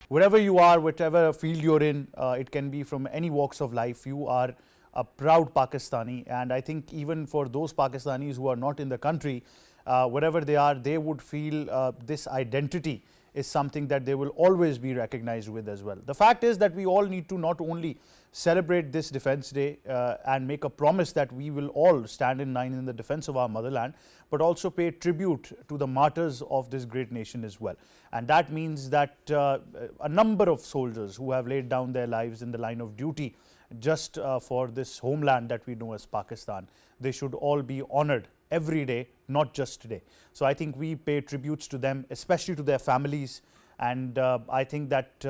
Wherever you are, whatever field you're in, it can be from any walks of life, you are a proud Pakistani. And I think even for those Pakistanis who are not in the country, wherever they are, they would feel this identity is something that they will always be recognized with as well. The fact is that we all need to not only celebrate this Defence Day and make a promise that we will all stand in line in the defence of our motherland, but also pay tribute to the martyrs of this great nation as well. And that means that a number of soldiers who have laid down their lives in the line of duty just for this homeland that we know as Pakistan, they should all be honored every day, not just today. So I think we pay tributes to them, especially to their families. And I think that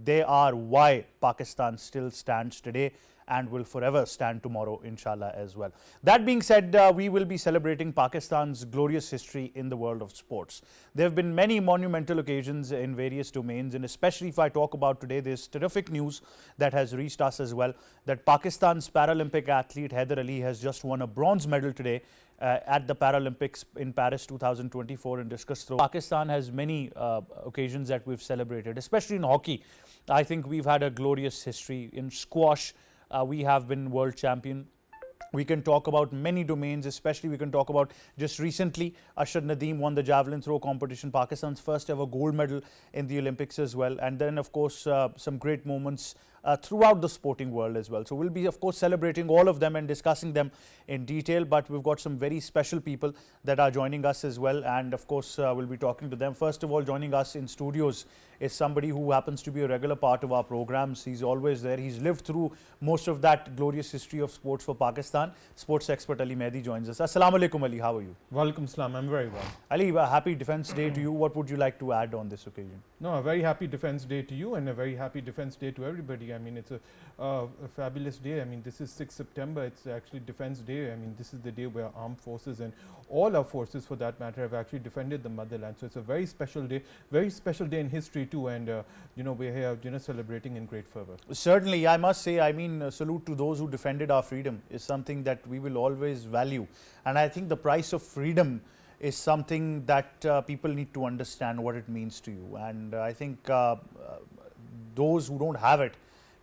they are why Pakistan still stands today and will forever stand tomorrow, inshallah, as well. That being said, we will be celebrating Pakistan's glorious history in the world of sports. There have been many monumental occasions in various domains, and especially if I talk about today, there's terrific news that has reached us as well, that Pakistan's Paralympic athlete Haider Ali has just won a bronze medal today at the Paralympics in Paris 2024 in discus throw. Pakistan has many occasions that we've celebrated, especially in hockey. I think we've had a glorious history. In squash, we have been world champion. We can talk about many domains, especially we can talk about just recently, Ashad Nadeem won the javelin throw competition, Pakistan's first ever gold medal in the Olympics as well. And then, of course, some great moments throughout the sporting world as well. So we'll be, of course, celebrating all of them and discussing them in detail. But we've got some very special people that are joining us as well. And, of course, we'll be talking to them. First of all, joining us in studios is somebody who happens to be a regular part of our programs. He's always there. He's lived through most of that glorious history of sports for Pakistan. Sports expert Ali Mehdi joins us. Assalamu alaikum, Ali. How are you? Walaikum salam. I'm very well. Ali, happy Defence Day to you. What would you like to add on this occasion? No, a very happy Defence Day to you and a very happy Defence Day to everybody. I mean, it's a fabulous day. I mean, this is 6th September. It's actually Defence Day. I mean, this is the day where armed forces and all our forces, for that matter, have actually defended the motherland. So it's a very special day in history too. And we're here, celebrating in great fervor. Certainly, I must say, I mean, salute to those who defended our freedom is something that we will always value. And I think the price of freedom is something that people need to understand what it means to you. And I think those who don't have it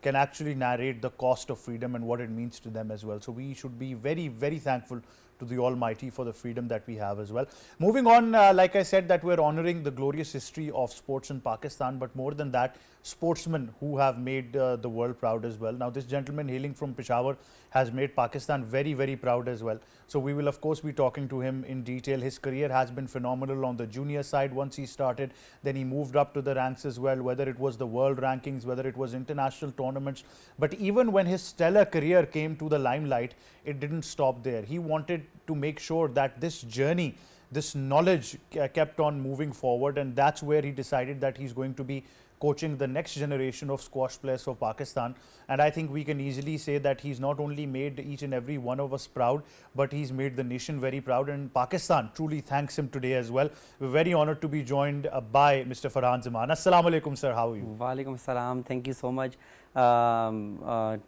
can actually narrate the cost of freedom and what it means to them as well. So we should be very, very thankful to the Almighty for the freedom that we have as well. Moving on, like I said, that we're honoring the glorious history of sports in Pakistan, but more than that, sportsmen who have made the world proud as well. Now, this gentleman hailing from Peshawar has made Pakistan very, very proud as well. So we will, of course, be talking to him in detail. His career has been phenomenal on the junior side once he started. Then he moved up to the ranks as well, whether it was the world rankings, whether it was international tournaments. But even when his stellar career came to the limelight, it didn't stop there. He wanted to make sure that this journey, this knowledge kept on moving forward, and that's where he decided that he's going to be coaching the next generation of squash players for Pakistan. And I think we can easily say that he's not only made each and every one of us proud, but he's made the nation very proud, and Pakistan truly thanks him today as well. We're very honored to be joined by Mr. Farhan Zaman. Assalamu alaikum, sir. How are you? Walaikum salam. Thank you so much for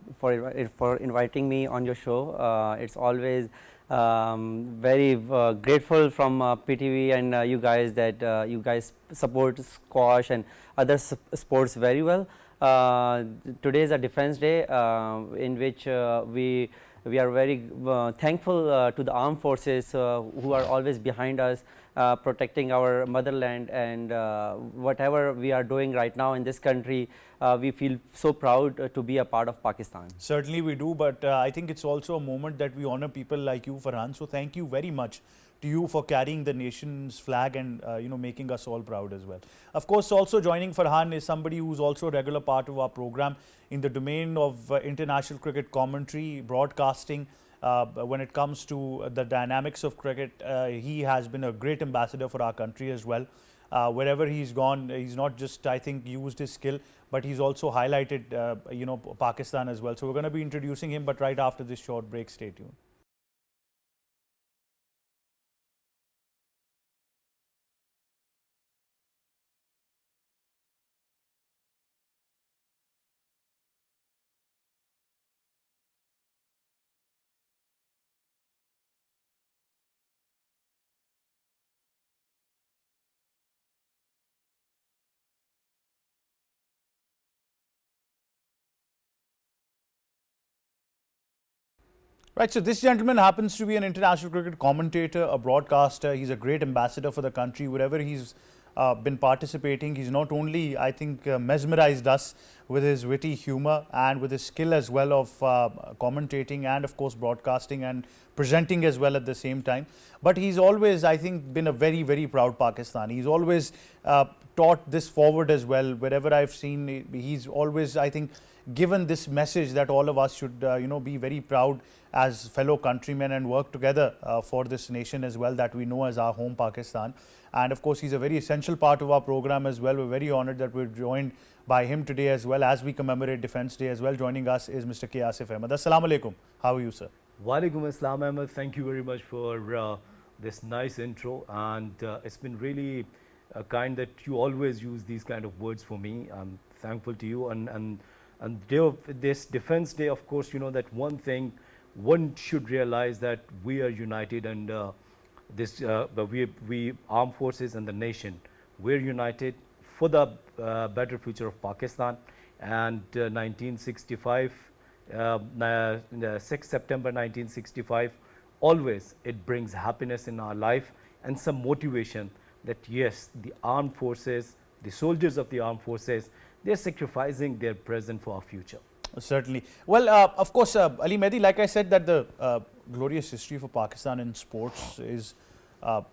inviting me on your show. It's always very grateful from PTV and you guys that you guys support squash and other sports very well. Today is a Defence Day in which we are very thankful to the armed forces who are always behind us, protecting our motherland, and whatever we are doing right now in this country, we feel so proud to be a part of Pakistan. Certainly we do, but I think it's also a moment that we honor people like you, Farhan. So thank you very much to you for carrying the nation's flag and making us all proud as well. Of course, also joining Farhan is somebody who's also a regular part of our program in the domain of international cricket commentary, broadcasting. When it comes to the dynamics of cricket, he has been a great ambassador for our country as well. Wherever he's gone, he's not just, I think, used his skill, but he's also highlighted, Pakistan as well. So we're going to be introducing him, but right after this short break, stay tuned. Right, so this gentleman happens to be an international cricket commentator, a broadcaster. He's a great ambassador for the country. Wherever he's been participating, he's not only, I think, mesmerized us with his witty humor and with his skill as well of commentating and, of course, broadcasting and presenting as well at the same time. But he's always, I think, been a very, very proud Pakistani. He's always taught this forward as well. Wherever I've seen, he's always, I think, given this message that all of us should, be very proud as fellow countrymen and work together for this nation as well that we know as our home Pakistan. And of course, he's a very essential part of our program as well. We're very honored that we're joined by him today as well as we commemorate Defence Day as well. Joining us is Mr. K. Asif Ahmed. Assalamu alaikum. How are you, sir? Walaikum Assalam, Ahmed. Thank you very much for this nice intro, and it's been really kind that you always use these kind of words for me. I'm thankful to you, and this Defence Day, of course, you know that one thing one should realize that we are united, and we armed forces and the nation, we're united for the better future of Pakistan. And 1965, 6 September 1965, always it brings happiness in our life and some motivation that yes, the armed forces, the soldiers of the armed forces, they're sacrificing their present for our future. Certainly. Well, of course, Ali Mehdi, like I said, that the glorious history for Pakistan in sports is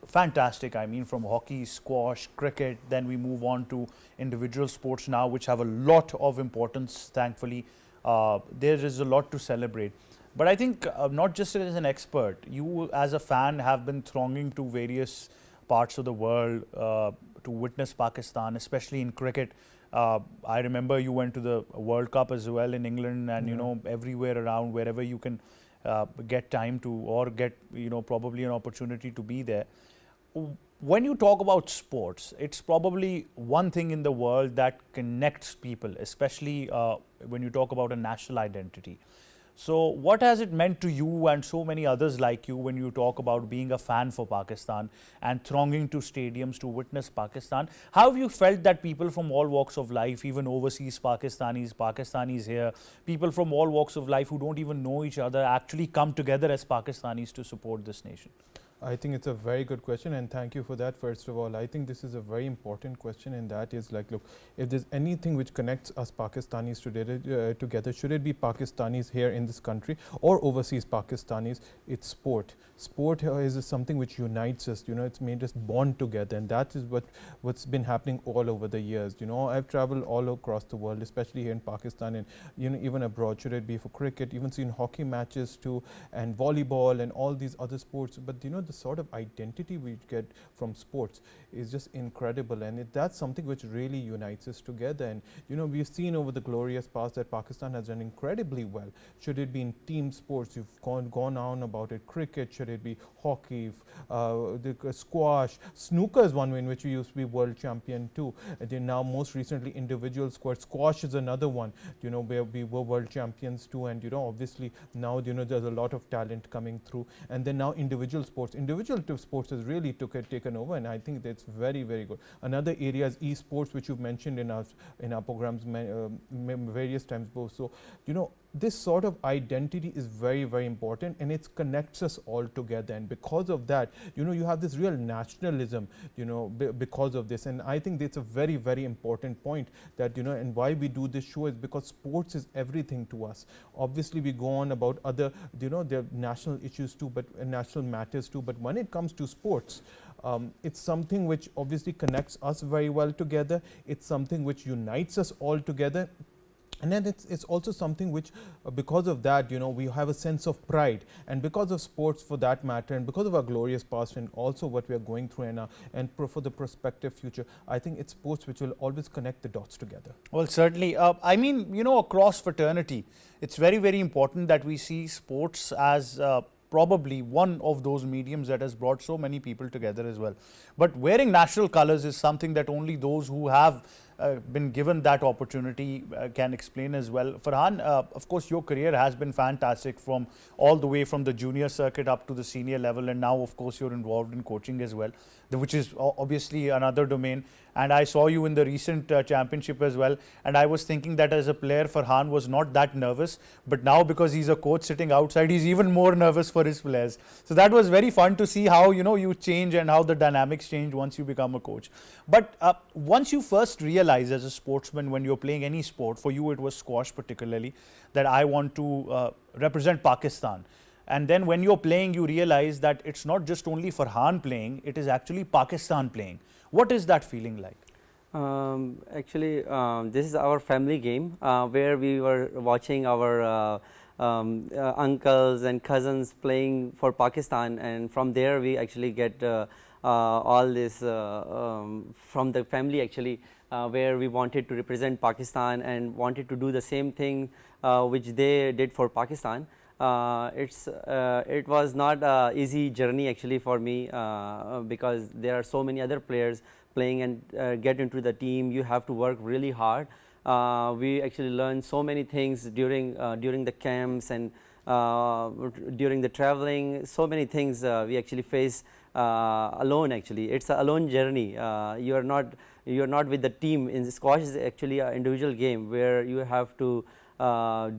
fantastic. I mean, from hockey, squash, cricket, then we move on to individual sports now, which have a lot of importance, thankfully. There is a lot to celebrate. But I think not just as an expert, you as a fan have been thronging to various parts of the world to witness Pakistan, especially in cricket. I remember you went to the World Cup as well in England, and everywhere around, wherever you can get time to, or get probably an opportunity to be there. When you talk about sports, it's probably one thing in the world that connects people, especially when you talk about a national identity. So what has it meant to you and so many others like you when you talk about being a fan for Pakistan and thronging to stadiums to witness Pakistan? How have you felt that people from all walks of life, even overseas Pakistanis here, people from all walks of life who don't even know each other actually come together as Pakistanis to support this nation? I think it's a very good question, and thank you for that. First of all, I think this is a very important question, and that is like, look, if there's anything which connects us Pakistanis together, should it be Pakistanis here in this country or overseas Pakistanis, it's sport. Sport is something which unites us, it's made us bond together, and that is what's been happening all over the years. I've traveled all across the world, especially here in Pakistan, and even abroad, should it be for cricket, even seen hockey matches too, and volleyball and all these other sports. But the sort of identity we get from sports is just incredible, and that's something which really unites us together. And we've seen over the glorious past that Pakistan has done incredibly well. Should it be in team sports, you've gone on about it, cricket, should it be hockey, squash, snooker is one way in which we used to be world champion too. And then now most recently individual squash is another one, where we were world champions too. And obviously now there's a lot of talent coming through. And then now individual sports has really taken over, and I think that's very, very good. Another area is esports, which you've mentioned in our programs various times both. So this sort of identity is very, very important, and it connects us all together. And because of that, you have this real nationalism, because of this. And I think that's a very, very important point that, and why we do this show is because sports is everything to us. Obviously, we go on about other, there are national issues too, but national matters too. But when it comes to sports, it's something which obviously connects us very well together. It's something which unites us all together. And then it's also something which, because of that, we have a sense of pride. And because of sports for that matter, and because of our glorious past and also what we are going through for the prospective future, I think it's sports which will always connect the dots together. Well, certainly. I mean, across fraternity, it's very, very important that we see sports as probably one of those mediums that has brought so many people together as well. But wearing national colors is something that only those who have been given that opportunity can explain as well. Farhan, of course, your career has been fantastic from all the way from the junior circuit up to the senior level, and now, of course, you're involved in coaching as well, which is obviously another domain. And I saw you in the recent championship as well, and I was thinking that as a player, Farhan was not that nervous, but now because he's a coach sitting outside, he's even more nervous for his players. So that was very fun to see how you change and how the dynamics change once you become a coach. But once you first realize as a sportsman, when you're playing any sport, for you it was squash particularly, that I want to represent Pakistan. And then when you're playing, you realize that it's not just only Farhan playing, it is actually Pakistan playing. What is that feeling like? Actually, this is our family game where we were watching our uncles and cousins playing for Pakistan, and from there we actually get all this from the family actually, where we wanted to represent Pakistan and wanted to do the same thing which they did for Pakistan. It was not an easy journey actually for me because there are so many other players playing and get into the team. You have to work really hard. We actually learned so many things during the camps and during the traveling. So many things we actually face alone. Actually, it's an alone journey. You are not with the team. In squash is actually an individual game where you have to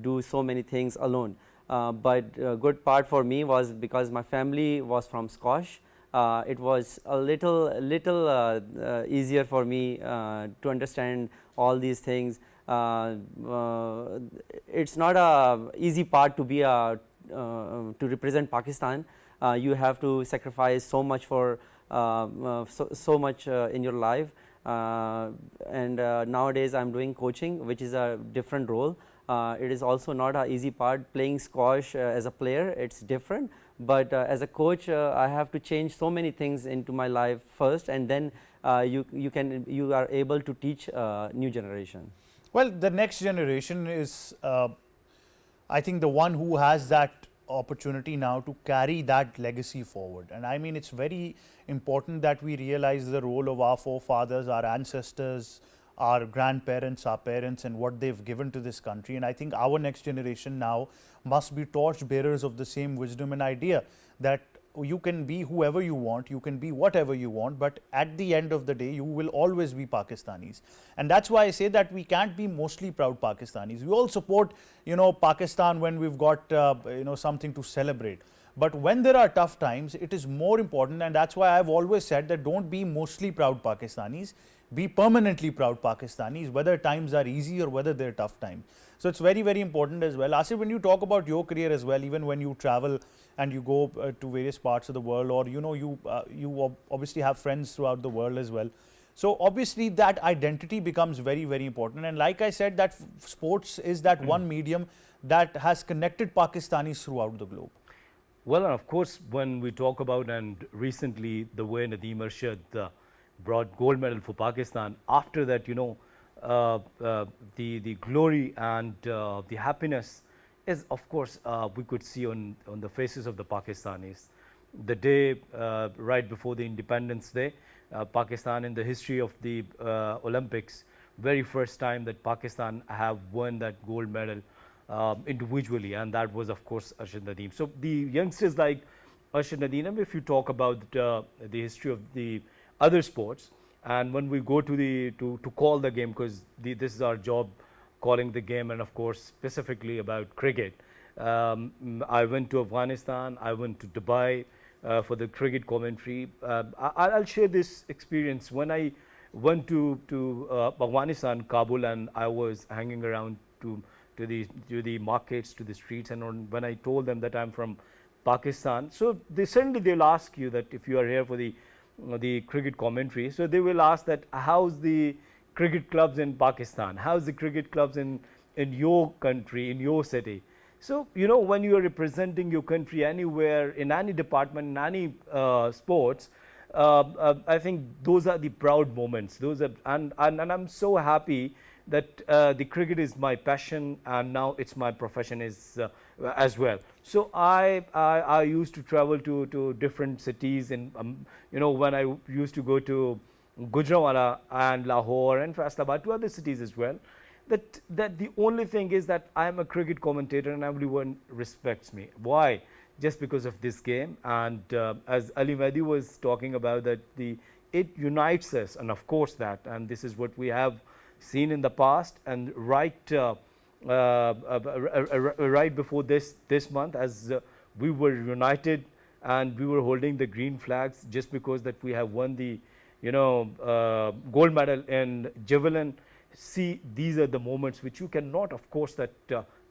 do so many things alone. But good part for me was because my family was from squash. It was a little easier for me to understand all these things. It's not a easy part to be to represent Pakistan. You have to sacrifice so much for so much in your life. And nowadays I'm doing coaching, which is a different role. It is also not an easy part. Playing squash as a player, it's different. But as a coach, I have to change so many things into my life first, and then you are able to teach new generation. Well, the next generation is, I think, the one who has that opportunity now to carry that legacy forward. And I mean, it's very important that we realize the role of our forefathers, our ancestors, our grandparents, our parents, and what they've given to this country. And I think our next generation now must be torch bearers of the same wisdom and idea that you can be whoever you want, you can be whatever you want, but at the end of the day, you will always be Pakistanis. And that's why I say that we can't be mostly proud Pakistanis. We all support, Pakistan when we've got, something to celebrate. But when there are tough times, it is more important, and that's why I've always said that don't be mostly proud Pakistanis, be permanently proud Pakistanis, whether times are easy or whether they're tough times. So it's very, very important as well. Asif, when you talk about your career as well, even when you travel and you go to various parts of the world, or you obviously have friends throughout the world as well. So obviously that identity becomes very, very important. And like I said, that sports is that one medium that has connected Pakistanis throughout the globe. Well, and of course, when we talk about, and recently the way Nadeem Arshad brought gold medal for Pakistan, after that, the glory and the happiness is, of course, we could see on the faces of the Pakistanis. The day right before the Independence Day, Pakistan, in the history of the Olympics, very first time that Pakistan have won that gold medal individually, and that was, of course, Arshad Nadeem. So the youngsters like Arshad Nadeem, if you talk about the history of the other sports, and when we go to call the game, because this is our job, calling the game, and of course specifically about cricket. I went to Afghanistan, I went to Dubai for the cricket commentary. I'll share this experience. When I went to Afghanistan, Kabul, and I was hanging around to the markets, to the streets, and when I told them that I'm from Pakistan, so they'll ask you that if you are here for the cricket commentary, so they will ask that how's the cricket clubs in Pakistan, how's the cricket clubs in your country, in your city. So when you are representing your country anywhere, in any department, in any sports, I think those are the proud moments. Those are, and I'm so happy that the cricket is my passion, and now it's my profession as well. So I used to travel to different cities, and when I used to go to Gujranwala and Lahore and Faisalabad, to other cities as well, that the only thing is that I am a cricket commentator and everyone respects me. Why? Just because of this game. And as Ali Mehdi was talking about, that it unites us, and of course that, and this is what we have seen in the past, and right before this month, as we were united and we were holding the green flags just because that we have won the gold medal in javelin. See, these are the moments which you cannot, of course, that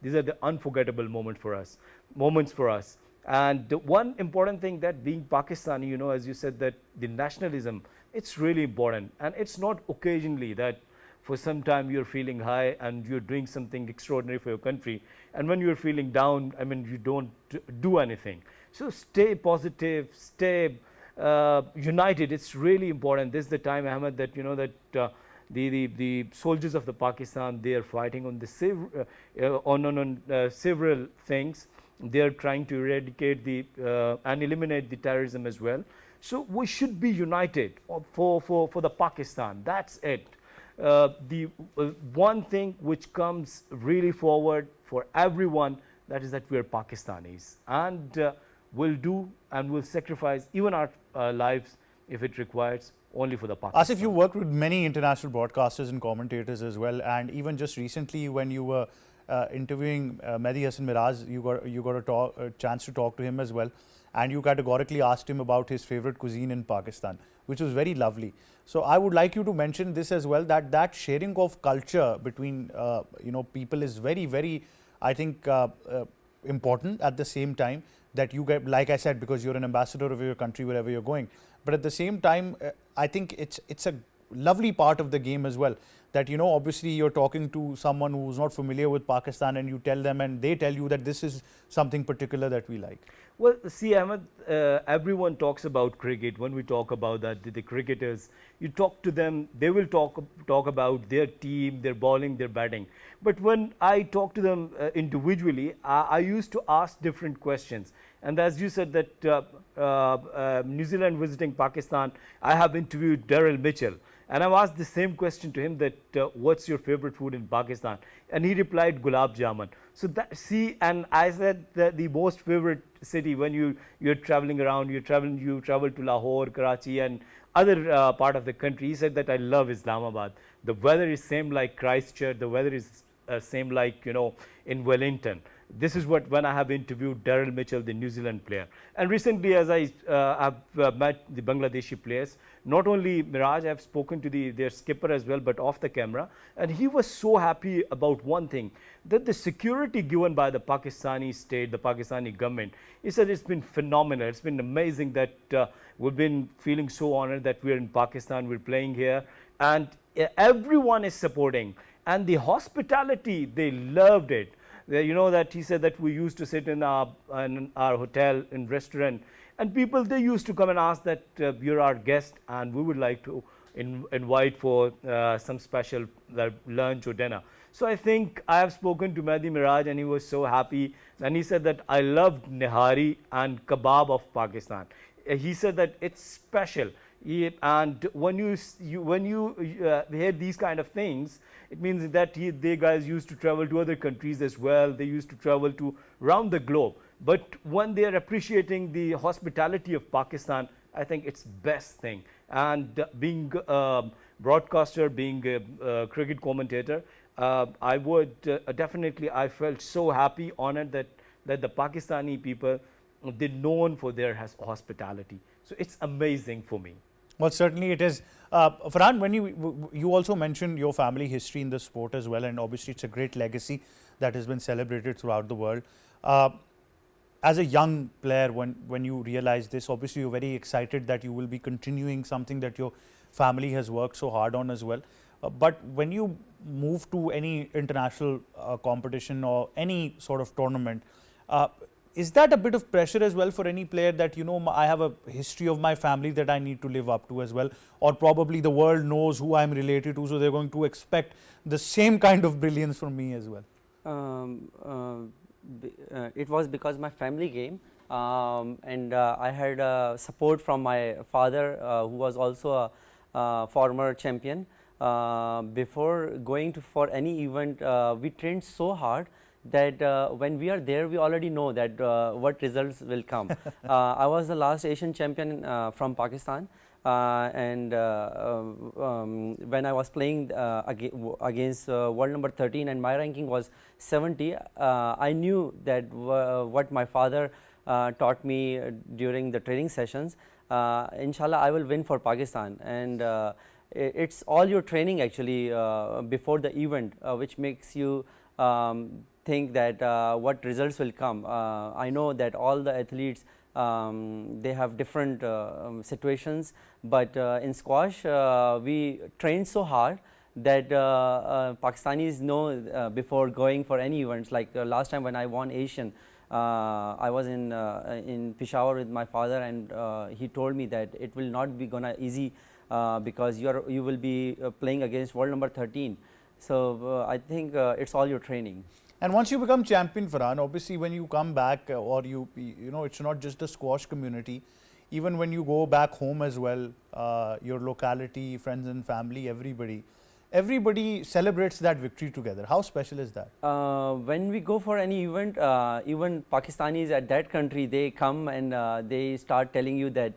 these are the unforgettable moments for us. And the one important thing, that being Pakistani, as you said, that the nationalism, it's really important, and it's not occasionally that for some time you're feeling high and you're doing something extraordinary for your country, and when you're feeling down, I mean, you don't do anything. So stay positive, stay united. It's really important. This is the time, Ahmed, that the soldiers of the Pakistan, they are fighting on the several things. They are trying to eradicate and eliminate the terrorism as well. So we should be united for the Pakistan. That's it. The one thing which comes really forward for everyone, that is that we are Pakistanis, and we'll do and we'll sacrifice even our lives if it requires, only for the Pakistan. Asif, you worked with many international broadcasters and commentators as well, and even just recently when you were interviewing Mehdi Hasan Miraj, you got a chance to talk to him as well, and you categorically asked him about his favorite cuisine in Pakistan, which was very lovely. So I would like you to mention this as well, that sharing of culture between people is very, very, I think, important. At the same time that you get, like I said, because you're an ambassador of your country wherever you're going, but at the same time, I think it's a lovely part of the game as well, that obviously you're talking to someone who's not familiar with Pakistan, and you tell them and they tell you that this is something particular that we like. Well, see, Ahmed, everyone talks about cricket. When we talk about that, the cricketers, you talk to them, they will talk about their team, their bowling, their batting. But when I talk to them individually, I used to ask different questions. And as you said that New Zealand visiting Pakistan, I have interviewed Daryl Mitchell. And I've asked the same question to him, that what's your favorite food in Pakistan? And he replied, gulab jamun. So and I said that the most favorite city when you're traveling around, you travel to Lahore, Karachi and other part of the country. He said that I love Islamabad. The weather is same like Christchurch. The weather is same like, in Wellington. This is when I have interviewed Daryl Mitchell, the New Zealand player. And recently, as I have met the Bangladeshi players, not only Miraj, I have spoken to their skipper as well, but off the camera. And he was so happy about one thing, that the security given by the Pakistani state, the Pakistani government, he said it's been phenomenal. It's been amazing that we've been feeling so honored that we're in Pakistan, we're playing here. And everyone is supporting. And the hospitality, they loved it. That he said that we used to sit in our hotel, in restaurant, and people, they used to come and ask that you're our guest and we would like to invite for some special lunch or dinner. So I think I have spoken to Mehdi Miraj and he was so happy, and he said that I loved nihari and kebab of Pakistan. He said that it's special. And when you hear these kind of things, it means that they guys used to travel to other countries as well. They used to travel to around the globe. But when they are appreciating the hospitality of Pakistan, I think it's best thing. And being a broadcaster, being a cricket commentator, I would definitely, I felt so happy, honored that the Pakistani people, they're known for their hospitality. So it's amazing for me. Well, certainly it is. Farhan, when you also mentioned your family history in the sport as well, and obviously it's a great legacy that has been celebrated throughout the world. As a young player, when you realize this, obviously you're very excited that you will be continuing something that your family has worked so hard on as well. But when you move to any international competition or any sort of tournament, is that a bit of pressure as well for any player, that I have a history of my family that I need to live up to as well, or probably the world knows who I'm related to, so they're going to expect the same kind of brilliance from me as well? It was because my family game, and I had support from my father, who was also former champion. Before going to for any event, we trained so hard that when we are there, we already know that what results will come. I was the last Asian champion from Pakistan, and when I was playing against world number 13 and my ranking was 70, I knew that what my father taught me during the training sessions, inshallah I will win for Pakistan. And it's all your training actually before the event which makes you think that what results will come. I know that all the athletes they have different situations, but in squash we train so hard that Pakistanis know before going for any events. Like last time when I won Asian, I was in Peshawar with my father, and he told me that it will not be gonna easy because you will be playing against world number 13. So I think it's all your training. And once you become champion, Farhan, obviously when you come back or you know, it's not just the squash community, even when you go back home as well, your locality, friends and family, everybody celebrates that victory together. How special is that? When we go for any event, even Pakistanis at that country, they come and they start telling you that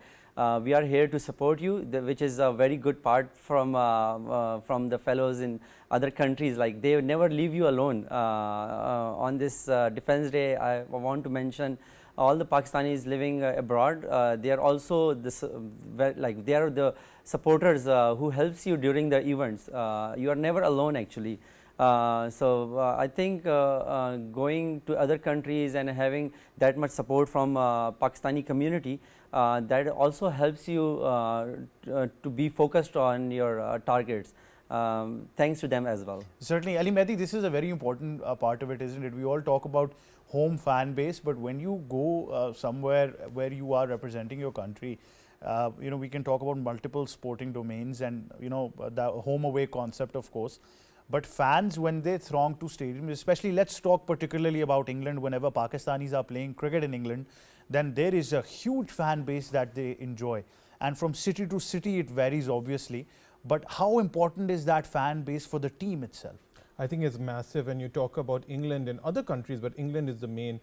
we are here to support you, which is a very good part from the fellows in other countries. Like they never leave you alone. On this Defense Day, I want to mention all the Pakistanis living abroad. They are also they are the supporters who helps you during the events. You are never alone actually. So I think going to other countries and having that much support from Pakistani community, that also helps you to be focused on your targets. Thanks to them as well. Certainly, Ali Mehdi, this is a very important part of it, isn't it? We all talk about home fan base, but when you go somewhere where you are representing your country, you know, we can talk about multiple sporting domains and, you know, the home away concept, of course. But fans, when they throng to stadiums, especially let's talk particularly about England, whenever Pakistanis are playing cricket in England, then there is a huge fan base that they enjoy. And from city to city, it varies obviously. But how important is that fan base for the team itself? I think it's massive when you talk about England and other countries, but England is the main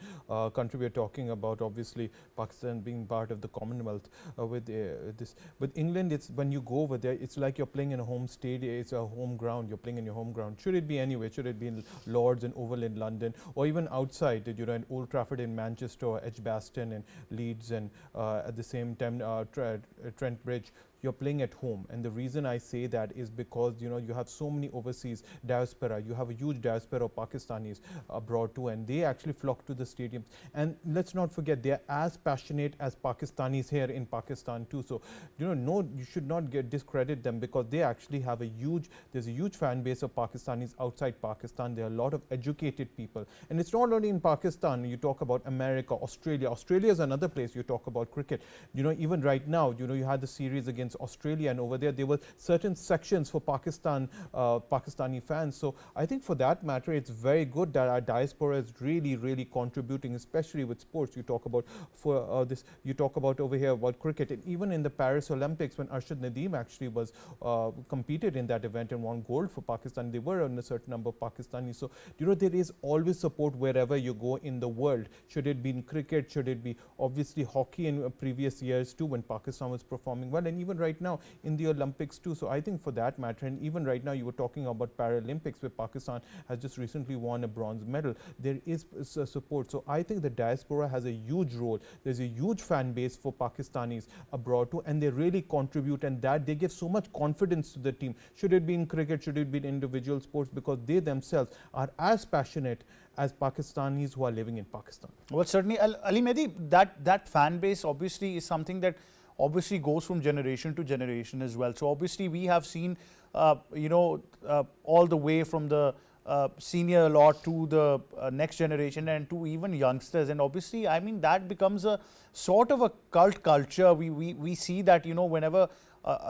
country we're talking about. Obviously, Pakistan being part of the Commonwealth with this. But England, it's when you go over there, it's like you're playing in a home stadium. It's a home ground. You're playing in your home ground. Should it be anywhere? Should it be in Lords and Oval in London, or even outside? You know, in Old Trafford in Manchester, or Edgbaston and Leeds, and at the same time Trent Bridge. You're playing at home, and the reason I say that is because, you know, you have so many overseas diaspora. You have a huge diaspora of Pakistanis abroad too, and they actually flock to the stadiums. And let's not forget, they are as passionate as Pakistanis here in Pakistan too. So, you know, no, you should not discredit them, because they actually have there's a huge fan base of Pakistanis outside Pakistan. There are a lot of educated people, and it's not only in Pakistan. You talk about America, Australia. Australia is another place. You talk about cricket. You know, even right now, you know, you had the series against Australia, and over there were certain sections for Pakistani fans. So I think for that matter, it's very good that our diaspora is really contributing, especially with sports. You talk about you talk about over here about cricket, and even in the Paris Olympics, when Arshad Nadeem actually was competed in that event and won gold for Pakistan, they were on a certain number of Pakistanis. So, you know, there is always support wherever you go in the world. Should it be in cricket, should it be obviously hockey in previous years too, when Pakistan was performing well, and even right now in the Olympics too. So I think for that matter, and even right now you were talking about Paralympics, where Pakistan has just recently won a bronze medal, there is support. So I think the diaspora has a huge role. There's a huge fan base for Pakistanis abroad too, and they really contribute, and that they give so much confidence to the team. Should it be in cricket, should it be in individual sports, because they themselves are as passionate as Pakistanis who are living in Pakistan. Well, certainly, Ali Mehdi, that fan base obviously is something that obviously goes from generation to generation as well. So obviously we have seen, you know, all the way from the senior lot to the next generation and to even youngsters. And obviously, I mean, that becomes a sort of a cult culture. We see that, you know, whenever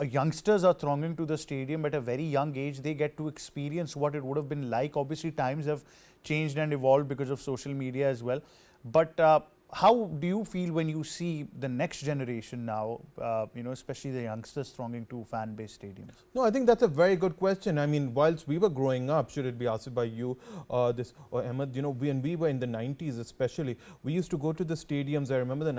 youngsters are thronging to the stadium at a very young age, they get to experience what it would have been like. Obviously, times have changed and evolved because of social media as well. But how do you feel when you see the next generation now, especially the youngsters thronging to fan-based stadiums? No, I think that's a very good question. I mean, whilst we were growing up, should it be asked by you, this or Ahmed, when we were in the 90s especially, we used to go to the stadiums. I remember the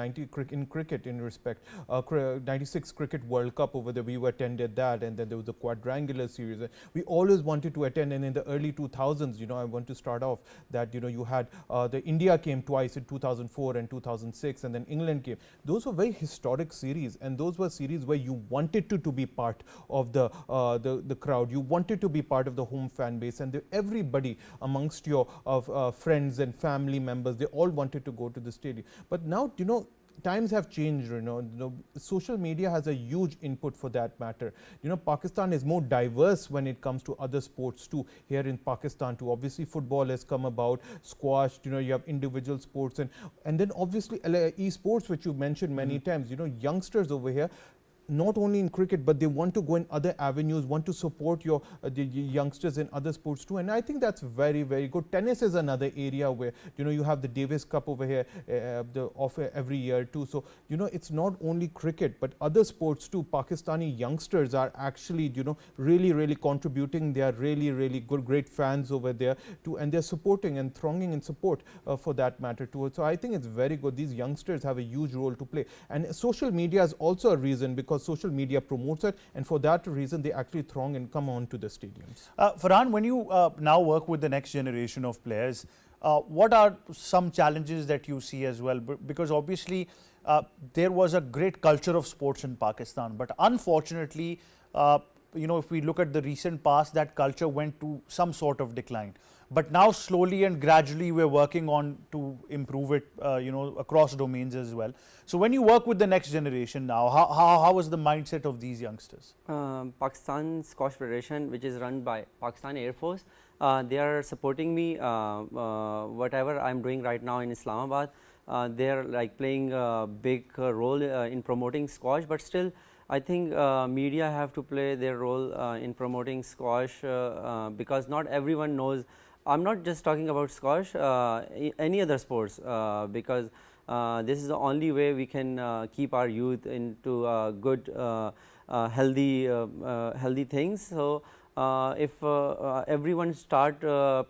in cricket, in respect, 96 Cricket World Cup over there, we attended that, and then there was the quadrangular series. We always wanted to attend, and in the early 2000s, I want to start off that, you had the India came twice in 2004 and 2006, and then England came. Those were very historic series, and those were series where you wanted to be part of the crowd. You wanted to be part of the home fan base, and everybody amongst your friends and family members, they all wanted to go to the stadium. But now, times have changed. Social media has a huge input for that matter. Pakistan is more diverse when it comes to other sports too. Here in Pakistan too, obviously football has come about, squash. You have individual sports, and then obviously esports, which you mentioned many times. Youngsters over here, not only in cricket, but they want to go in other avenues, want to support the youngsters in other sports too, and I think that's very, very good. Tennis is another area where you have the Davis Cup over here every year too. So it's not only cricket but other sports too. Pakistani youngsters are actually really, really contributing. They are really, really good, great fans over there too, and they're supporting and thronging in support for that matter too. So I think it's very good. These youngsters have a huge role to play, and social media is also a reason, because social media promotes it, and for that reason they actually throng and come on to the stadiums. Farhan, when you now work with the next generation of players, what are some challenges that you see as well? Because obviously there was a great culture of sports in Pakistan, but unfortunately, if we look at the recent past, that culture went to some sort of decline. But now slowly and gradually we're working on to improve it, across domains as well. So when you work with the next generation now, how is the mindset of these youngsters? Pakistan Squash Federation, which is run by Pakistan Air Force, they are supporting me whatever I'm doing right now in Islamabad. They are like playing a big role in promoting squash, but still I think media have to play their role in promoting squash, because not everyone knows. I'm not just talking about squash, any other sports, because this is the only way we can keep our youth into good, healthy things. So if everyone start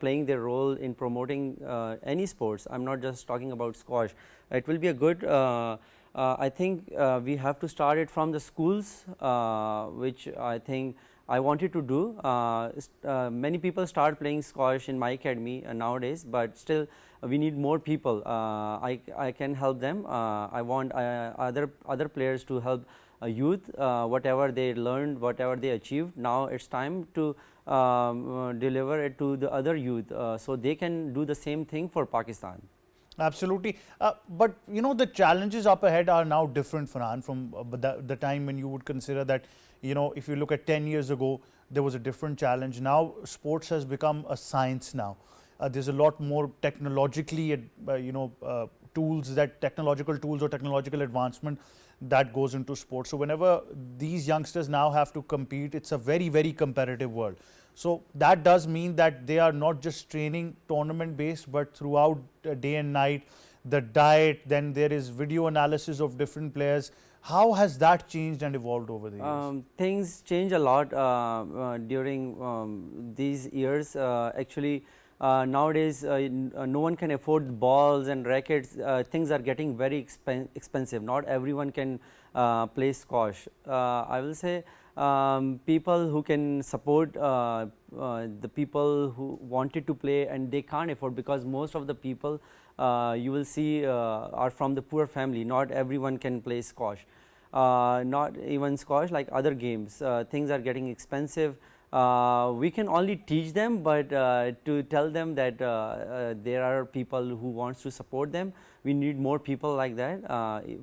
playing their role in promoting any sports, I'm not just talking about squash, it will be a good. I think we have to start it from the schools, which I think I wanted to do. Many people start playing squash in my academy nowadays, but still we need more people. I can help them. I want other players to help youth, whatever they learned, whatever they achieved. Now it's time to deliver it to the other youth, so they can do the same thing for Pakistan. Absolutely. But the challenges up ahead are now different, Farhan, from the time when you would consider that, if you look at 10 years ago, there was a different challenge. Now sports has become a science now. There's a lot more technologically, technological tools or technological advancement that goes into sports. So whenever these youngsters now have to compete, it's a very, very competitive world. So that does mean that they are not just training tournament based, but throughout day and night, the diet, then there is video analysis of different players. How has that changed and evolved over the years? Things change a lot during these years. Actually, nowadays no one can afford balls and rackets. Things are getting very expensive. Not everyone can play squash. I will say people who can support the people who wanted to play and they can't afford, because most of the people you will see are from the poor family. Not everyone can play squash. Not even squash, like other games. Things are getting expensive. We can only teach them, but to tell them that there are people who wants to support them, we need more people like that.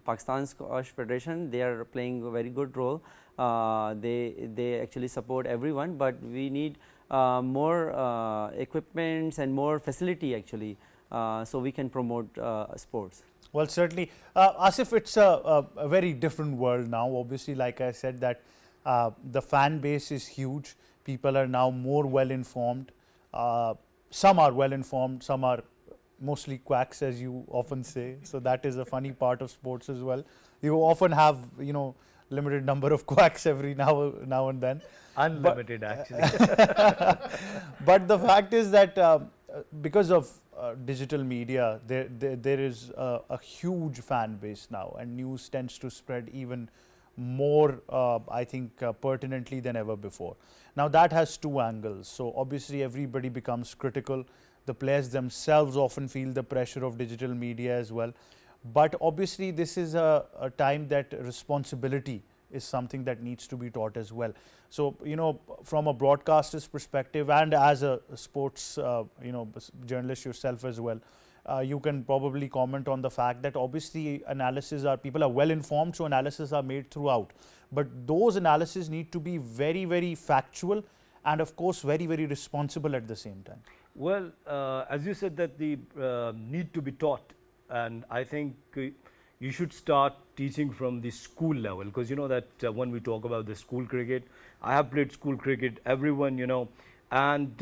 Pakistan Squash Federation, they are playing a very good role. They actually support everyone, but we need more equipments and more facility actually, so we can promote sports. Well, certainly. Asif, it's a very different world now. Obviously, like I said, that the fan base is huge. People are now more well informed. Some are well informed, some are mostly quacks, as you often say. So that is a funny part of sports as well. You often have, limited number of quacks every now and then. Unlimited, actually. But the fact is that because of digital media, there is a huge fan base now, and news tends to spread even more, I think, pertinently than ever before. Now that has two angles. So obviously everybody becomes critical. The players themselves often feel the pressure of digital media as well. But obviously this is a time that responsibility is something that needs to be taught as well. So, from a broadcaster's perspective and as a sports, journalist yourself as well, you can probably comment on the fact that obviously people are well informed, so analysis are made throughout. But those analyses need to be very, very factual and of course very, very responsible at the same time. Well, as you said that the need to be taught, and I think you should start teaching from the school level, because you know that when we talk about the school cricket, I have played school cricket, everyone, and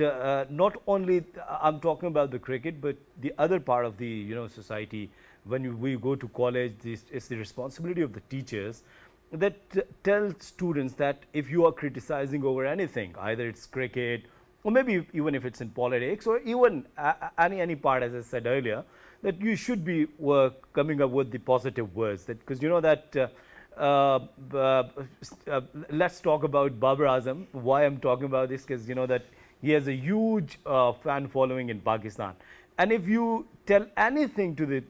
not only I'm talking about the cricket, but the other part of the society. When we go to college, it's the responsibility of the teachers that tell students that if you are criticizing over anything, either it's cricket or maybe even if it's in politics or even any part, as I said earlier, that you should be coming up with the positive words. That because you know that let's talk about Babar Azam. Why I'm talking about this, because you know that he has a huge fan following in Pakistan, and if you tell anything to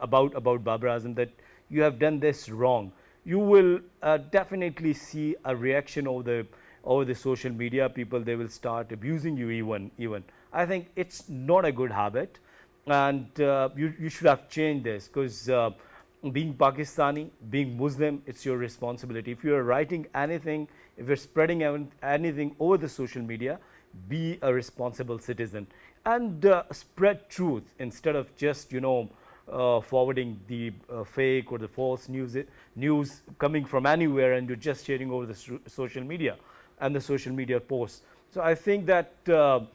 about Babar Azam that you have done this wrong, you will definitely see a reaction over the social media. People, they will start abusing you even. I think it's not a good habit, and you should have changed this, because being Pakistani, being Muslim, it's your responsibility. If you're writing anything, if you're spreading anything over the social media, be a responsible citizen and spread truth instead of just forwarding the fake or the false news coming from anywhere, and you're just sharing over the social media and the social media posts. So I think that the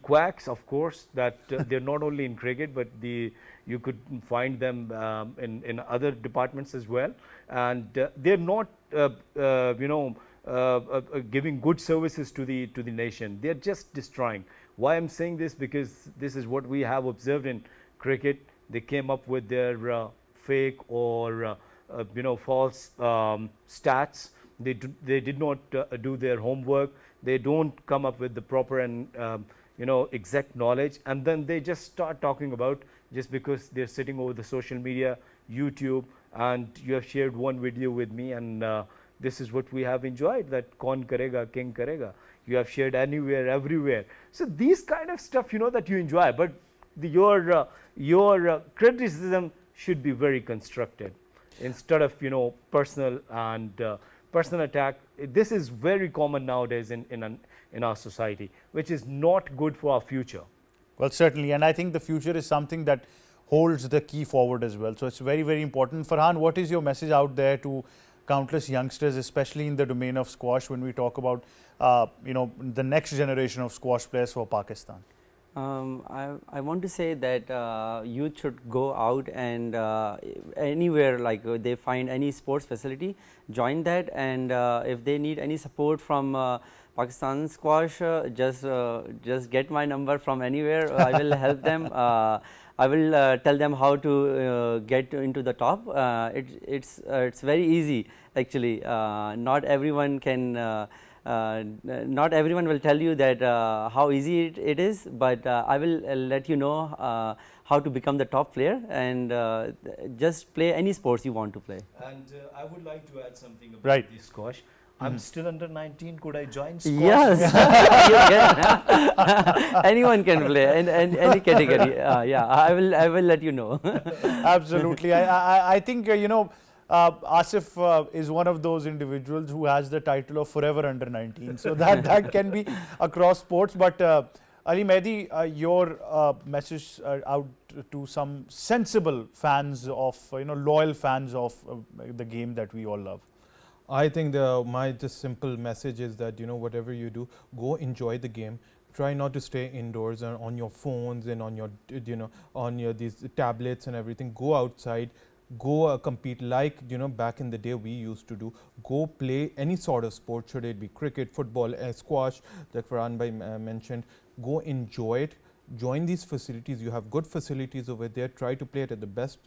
quacks, of course, that they're not only in cricket, but you could find them in other departments as well, and they're not giving good services to the nation. They're just destroying. Why I'm saying this, because this is what we have observed in cricket. They came up with their fake or false stats. They did not do their homework. They don't come up with the proper and exact knowledge, and then they just start talking about, just because they're sitting over the social media, YouTube, and you have shared one video with me, and this is what we have enjoyed, that kaun karega, king karega. You have shared anywhere, everywhere. So these kind of stuff, that you enjoy, but your criticism should be very constructive instead of personal and personal attack. This is very common nowadays in our society, which is not good for our future. Well, certainly, and I think the future is something that holds the key forward as well. So it's very, very important. Farhan, what is your message out there to countless youngsters, especially in the domain of squash, when we talk about the next generation of squash players for Pakistan? I want to say that youth should go out and anywhere like they find any sports facility, join that, and if they need any support from Pakistan squash, just get my number from anywhere. I will help them. I will tell them how to get into the top. It's very easy actually. Not everyone can. Not everyone will tell you that how easy it is, but I will let you know how to become the top player, and just play any sports you want to play. And I would like to add something about Right. the squash. I'm still under 19. Could I join squash? Yes, anyone can play in any category. Yeah, I will let you know. Absolutely. I think, Asif is one of those individuals who has the title of Forever Under 19. So that can be across sports. But Ali Mehdi, your message out to some sensible fans of, loyal fans of the game that we all love. I think my just simple message is that whatever you do, go enjoy the game. try not to stay indoors and on your phones and on your on your these tablets and everything. Go outside, go compete like back in the day we used to do. Go play any sort of sport, should it be cricket, football, squash that Farhan bhai mentioned. Go enjoy it. Join these facilities. You have good facilities over there. Try to play it at the best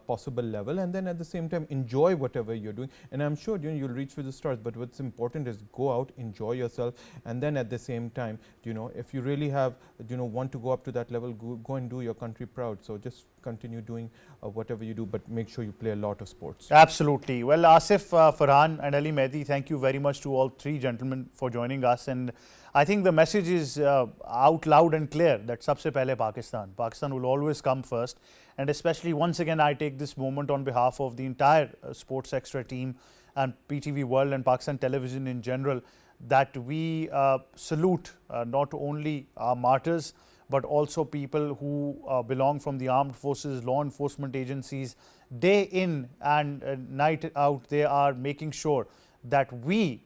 possible level, and then at the same time enjoy whatever you're doing. And I'm sure you'll reach for the stars. But what's important is go out, enjoy yourself, and then at the same time, if you really have want to go up to that level, go and do your country proud. So just continue doing whatever you do, but make sure you play a lot of sports. Absolutely. Well, Asif, Farhan and Ali Mehdi, thank you very much to all three gentlemen for joining us. And I think the message is out loud and clear that sabse pehle Pakistan. Pakistan will always come first. And especially once again, I take this moment on behalf of the entire Sports Extra team and PTV World and Pakistan Television in general, that we salute not only our martyrs, but also people who belong from the armed forces, law enforcement agencies. Day in and night out, they are making sure that we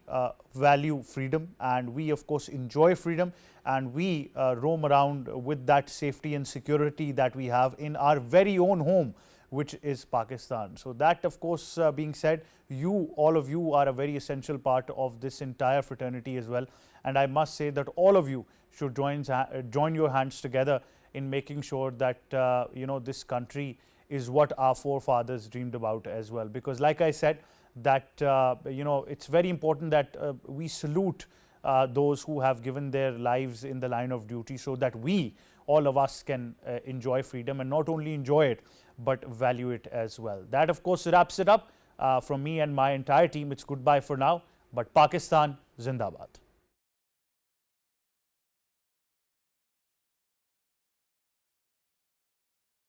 value freedom, and we of course enjoy freedom, and we roam around with that safety and security that we have in our very own home, which is Pakistan. So that of course being said, all of you are a very essential part of this entire fraternity as well. And I must say that all of you should join your hands together in making sure that this country is what our forefathers dreamed about as well. Because like I said, that it's very important that we salute those who have given their lives in the line of duty, so that we, all of us, can enjoy freedom, and not only enjoy it but value it as well. That of course wraps it up from me and my entire team. It's goodbye for now, but Pakistan Zindabad.